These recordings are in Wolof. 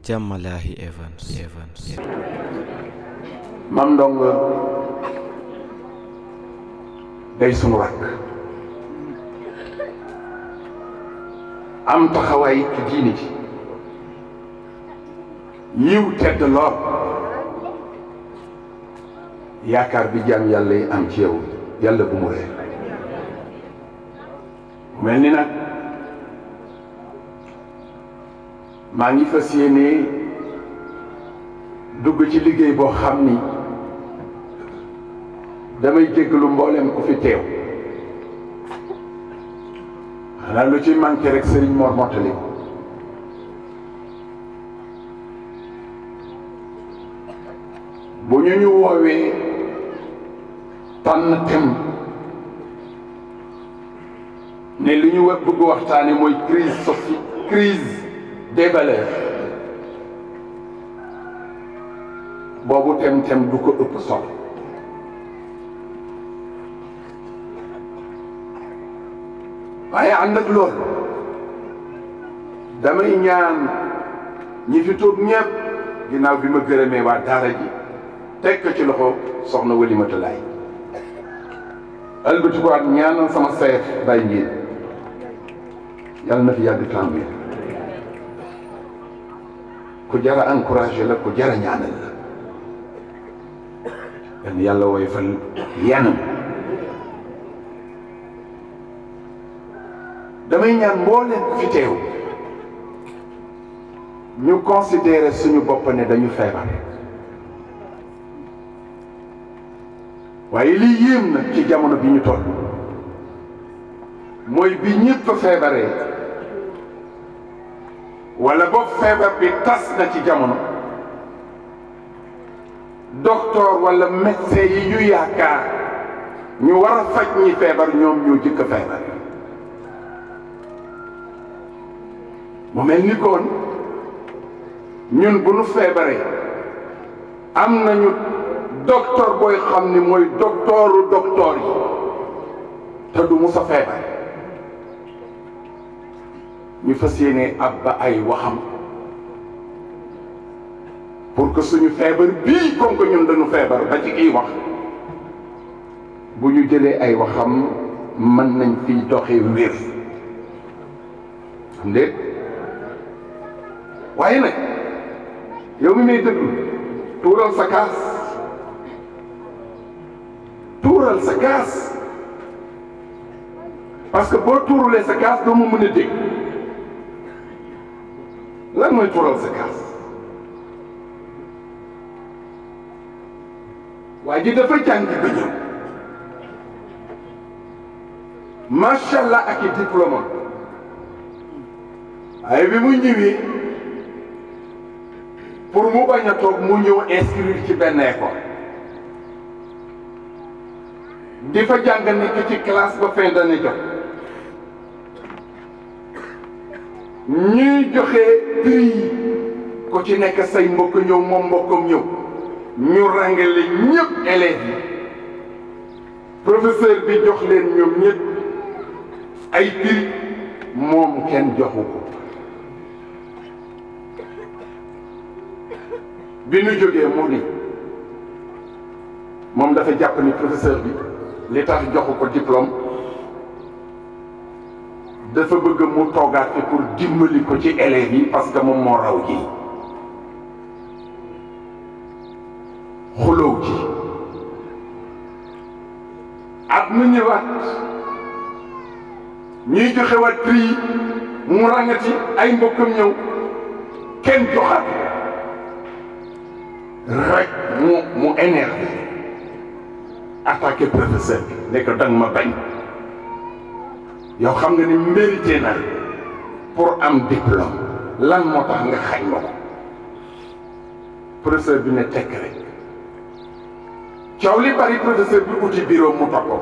Jamalahi Evans. Mam Ndong day sunu rakk am taxawaay ci diini ji yiw tedd lool yaakaar bi jaam yàlla yi am ci yow yàlla bu mu reer mel ni nag maa ngi fas yéene dugg ci liggéey boo xam ni damay jéggalu mboolem ku fi teew xanaa lu ci manqué rek sëriñ Mor mottali ko bu ñu woowee tànn thème ne li ñu bëgg waxtaane mooy crise des valeurs boobu thème du ko ëpp solo waaye ànd ak loolu damay ñaan ñi fi toog ñëpp ginnaaw bi ma gërëmee waa daara ji teg ko ci loxo soxna Walimata Laay albati ko at ñaanal sama seef Baye Ndiène yàlla na fi yàgg tàmbali ku jara encouragé la ku jara ñaanal la yan yàlla woy fal yanam damay ñaan mbooleen ku fi teew ñu considérer suñu bopp ne dañu feebar waaye lii yéem na ci jamono bi ñu toll mooy bi ñëpp feebaree wala boog feebar bi tas na ci jamono docteur wala médecin yi ñu yaakaar ñu war a faj ñi feebar ñoom ñoo jëkk a feebar mu mel ni kon ñun bu nu feebaree am nañu docteur booy xam ni mooy docteuru docteur yi te du musa feebar ñu fas yéene ab ba ay waxam pour que suñu feebar bii comme que ñun dañu feebar ba ci kiy wax bu ñu jëlee ay waxam mën nañ fiy doxee wér xam déet waaye nag yow mi may déglu tuural sa kaas parce que boo tuurulee sa kaas doo ma mën a dégg lan mooy tuural sa kaas waa ji dafa jàng ba ñëw macha allah ak i diplôme ay bi mu ñëwee pour mu bañ a toog mu ñëw inscrire ci benn école di fa jàng nekk ci classe ba fin d'année jot ñuy joxe prix ku ci nekk say mbokk ñëw moom mbokkam ñëw ñu rangale ñëpp élèves yi professeur bi jox leen ñoom ñëpp ay prix moom kenn joxu ko bi ñu jógee mu ni moom dafa jàpp ni professeur bi li tax joxu ko diplôme dafa bëgg mu toogaat fi pour dimbali ko ci élèves yi parce que moom moo raw ji xulóow ji at mu ñëwaat ñuy joxewaat prix mu rangati ay mbokkam ñëw kenn joxaat rek mu énervé attaqué professeur bi ne ko danga ma bañ yow xam nga ni mérité na pour am diplôme lan moo tax nga xañ ma ko professeur bi ne tekk rek coow li bari professeur bi uti bureau mu topp ko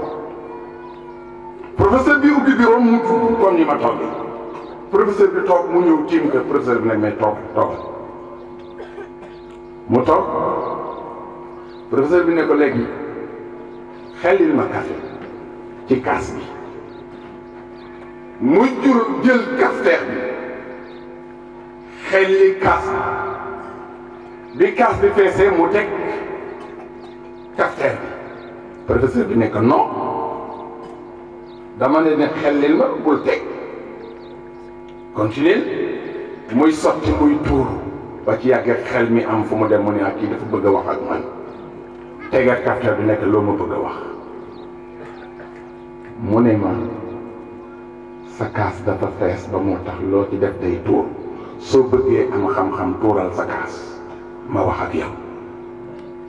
professeur bi ubbi bureau mu dugg comme ni ma toogee professeur bi toog mu ñëw tiim ko professeur bi nag may toogal mu toog professeur bi ne ko léegi xelil ma café ci kaas bi mu jël cafetière bi xelli kaas bi kaas bi feesee mu teg cafetière bi professeur bi nekk non dama ne xellil ma bul teg continuer muy sotti muy tuuru ba ci yàgg xel mi am fu mu dem mu ne ak kii dafa bëgg a wax ak man tegaat cafetière bi nekk loo ma bëgg a wax mu ne ma sa kaas dafa fees ba moo tax loo ci def day tuur soo bëggee am xam-xam tuural sa kaas ma wax ak yow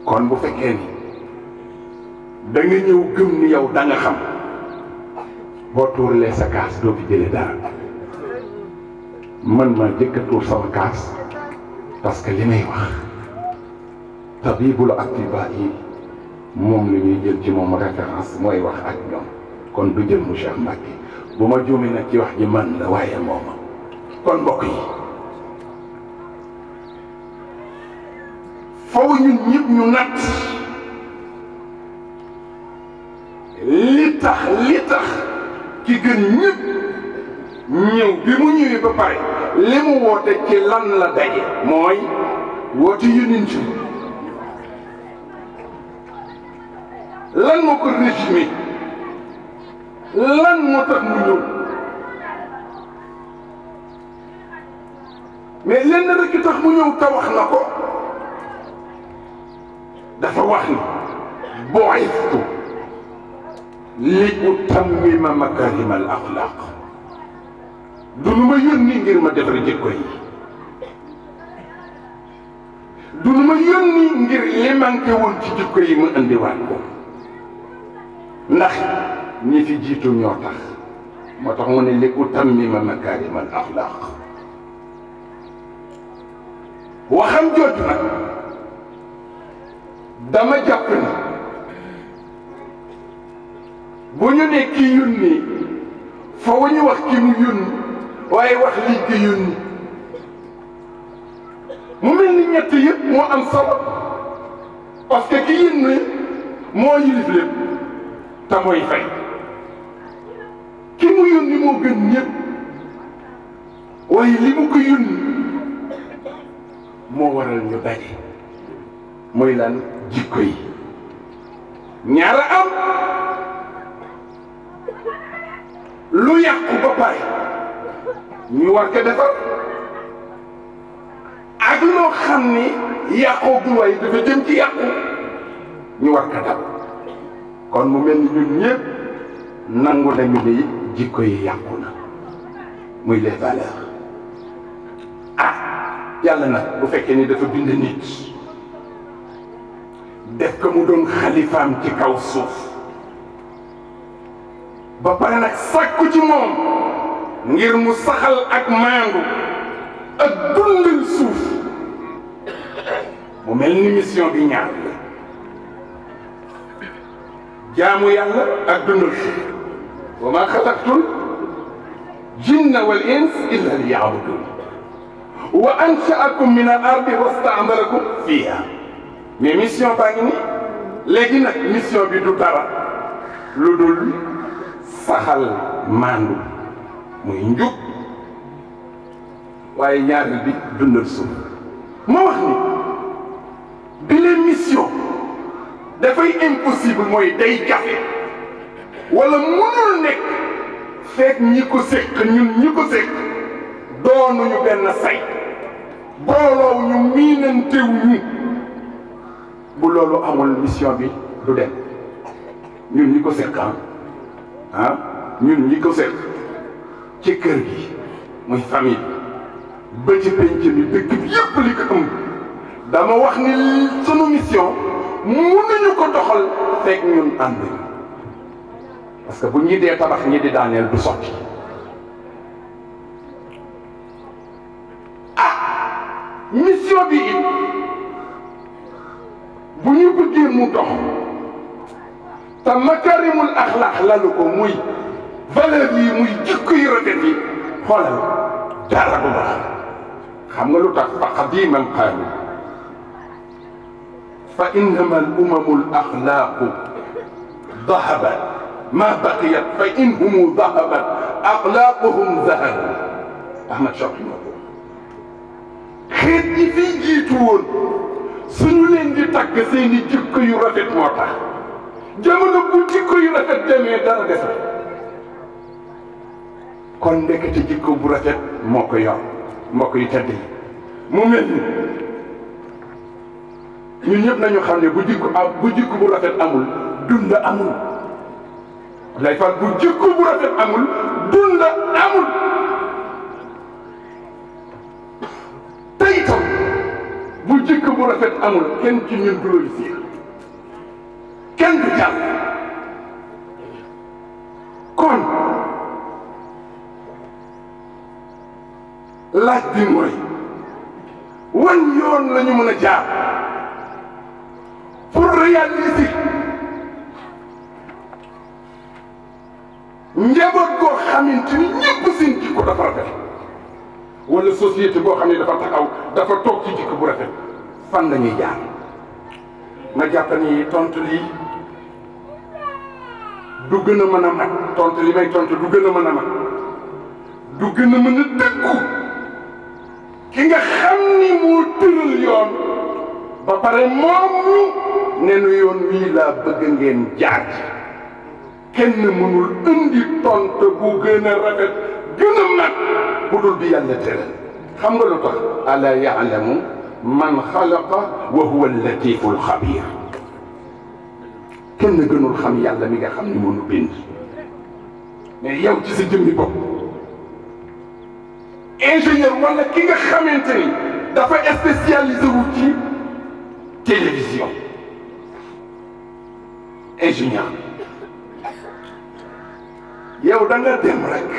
kon bu fekkee ni da nga ñëw gëm ni yow da nga xam boo tuuralee sa kaas doo fi jëlee dara man ma jëkk a tuur sama kaas parce que li may wax tabibul atibaa yi moom la ñuy jël ci moom référence mooy wax ak ñoom kon du jël mu Cheikh Mbacké bu ma juumee nag ci wax ji man la waaye mooma kon mbokk yi faw ñun ñëpp ñu natt li tax ki gën ñëpp ñëw bi mu ñëwee ba pare li mu woote ci lan la daje mooy woote yonent bi lan moo ko résumé lan moo tax mu ñëw mais lenn rek tax mu ñëw te wax na ko dafa wax ni bu'ithtu li utammima makarima al axlaq du nu ma yónni ngir ma defar jikko yi du nu ma yónni ngir li manqué woon ci jikko yi mu indiwaat ko ndax ñi fi jiitu ñoo tax moo tax mu ne li utammima makarima al axlaq waxam jooju nag dama jàpp ni bu ñu ne kii yónni foo ñu wax ki mu yónni waaye wax lii ki yónni mu mel ni ñett yëpp moo am solo parce que ki yónni moo yilif lépp te mooy fay ki mu yónni moo gën ñëpp waaye li mu ko yónni moo waral ñu daje muy lan jikko yi ñaara am lu yàqu ba pare ñu war ko defar ak loo xam ni yàqoogul waaye dafa jëm ci yàqu ñu war ko dab kon mu mel ni ñun ñëpp nangu nañu ni jikko yi yàqu na muy les valeurs yàlla nag bu fekkee ni dafa bind nit def ko mu doon xalifaam ci kaw suuf ba pare nag sàkku ci moom ngir mu saxal ak maandu ak dundal suuf mu mel ni mission bi ñaar la jaamu yàlla ak dundal suuf wa ma xalaqtul jinna wal ins illa liya'budun wa ansha'akum min al ardi wasta'marakum fiha mais mission baa ngi ni léegi nag mission bi du dara lu dul saxal maandu muy njub waaye ñaareel bi dundal suuf ma wax ni bi les mission dafay impossible mooy day jafe wala mënul nekk fekk ñi ko sekk ñun ñi ko sekk doonuñu benn say booloo ñu miinantew ñu bu loolu amul mission bi du dem ñun ñi ko sekk ñun ñi ko sekk ci kër gi muy famille ba ci penc bi dëkk bi yépp li ko ëmb dama wax ni sunu mission mënuñu ko doxal fekk ñun ànd parce que bu ñi dee tabax ñi di daaneel du sotti mission bi it bu ñu bëggee mu dox te makarimul axlaax lalu ko muy valeur yi muy jikko yu rafet yi xoolal dara bu baax xam nga lu tax fa qadiman qaalu fa innama al umamu al axlaaqu dahabat ma baqiyat fa in humu dahabat axlaaquhum zahabu Ahmad Shawqi moo ko xeet yi fii jiitu woon suñu leen di tagg seeni jikko yu rafet moo tax jamono bu jikko yu rafet demee dara desal kon ndekete jikko bu rafet moo ko yor mbokk yi tedd yi mu mel ni ñun ñëpp nañu xam ne bu jikko bu rafet amul dund amul lay fal bu jikko bu rafet amul dund amul te itam bu jikko bu rafet amul kenn ci ñun du réussir kenn du jàll kon laaj bi mooy wan yoon la ñu mën a jaar pour réaliser njaboot koo xamante ni ñëpp seen jikko dafa rafet wala société boo xam ne dafa taxaw dafa toog ci jikko bu rafet fan la ñuy jaar nga jàpp ni tontu lii du gën a mën a mat tontu li may tontu du gën a mën a mat du gën a mën a dëkku ki nga xam ni moo tëral yoon ba pare moom ñu ne nu yoon wii laa bëgg ngeen jaar ci kenn mënul indi tontu bu gën a rafet gën a mat bu dul bi yàlla tëral xam nga lu tax ala yaalamu man xalaqa wa huwa allatifu alxabir kenn gënul xam yàlla mi nga xam ni moo nu bind mais yow ci sa jëmmi bopp ingénieur wala ki nga xamante ni dafa spécialisé wu ci télévision ingénieur yow da nga dem rek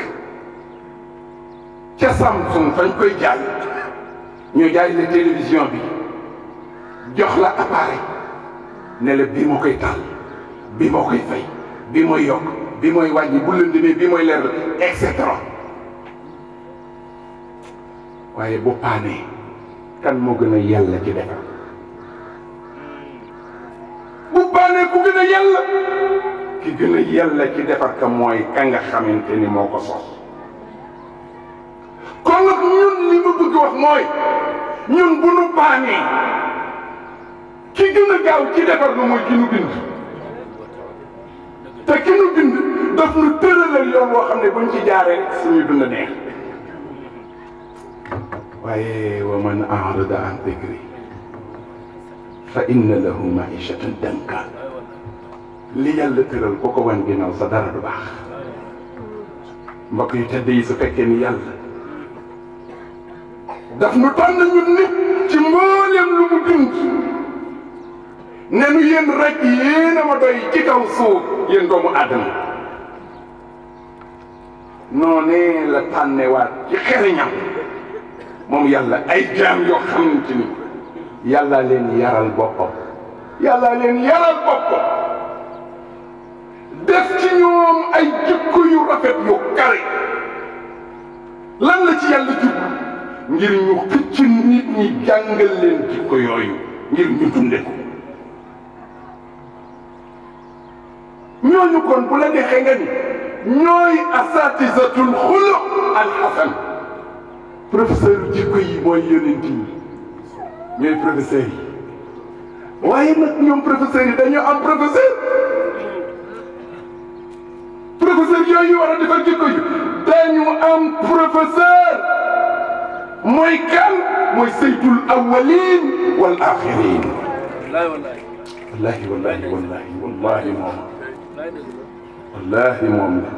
ca Samsung fañ koy jaay ñu jaay la télévision bi jox la appareil ne la bii moo koy taal bii moo koy fay bii mooy yokk bii mooy wàññi bu lëndëmee bii mooy leer et cetera waaye bu paanee kan moo gën a yàlla ci defar bu paanee ku gën a yàlla ki gën a yàlla ci defar ka mooy ka nga xamante ni moo ko sos kon nag ñun li ma bëgg wax mooy ñun bu nu paanee ki gën a gaaw ci defar nu mooy ki nu bind te ki nu bind daf nu tëralal yoon woo xam ne buñ ci jaaree rek suñuy dund neex waaye wa man arada an dikri fa inna lahu maishatan danka li yàlla tëral ko ko wan ginnaaw sa dara du baax mbokk yu tedd yi su fekkee ni yàlla daf nu tànn ñun nit ci mbooleem lu mu bind ne nu yéen rek yéen a ma doy ci kaw suuf yéen doomu aadama noonee la tànnewaat ci xeriñam moom yàlla ay jaam yoo xamante ni yàlla leen yaral boppam yàlla leen yaral boppam def ci ñoom ay jikko yu rafet yu kare lan la ci yàlla jub ngir ñu xëcc nit ñi jàngal leen jikko yooyu ngir ñu dunde ko ñooñu kon bu la neexee nga ni ñooy asatizatul xuluq al hasan professeur jikko yi mooy yonent yi ñooy professeur yi waaye nag ñoom professeurs yi dañoo am professeur yooyu war a defar jikko yi dañu am professeur mooy kan mooy sayyidul awwalin wal axirin wallahi wallahi wallahi wallahi moom wallahi moom la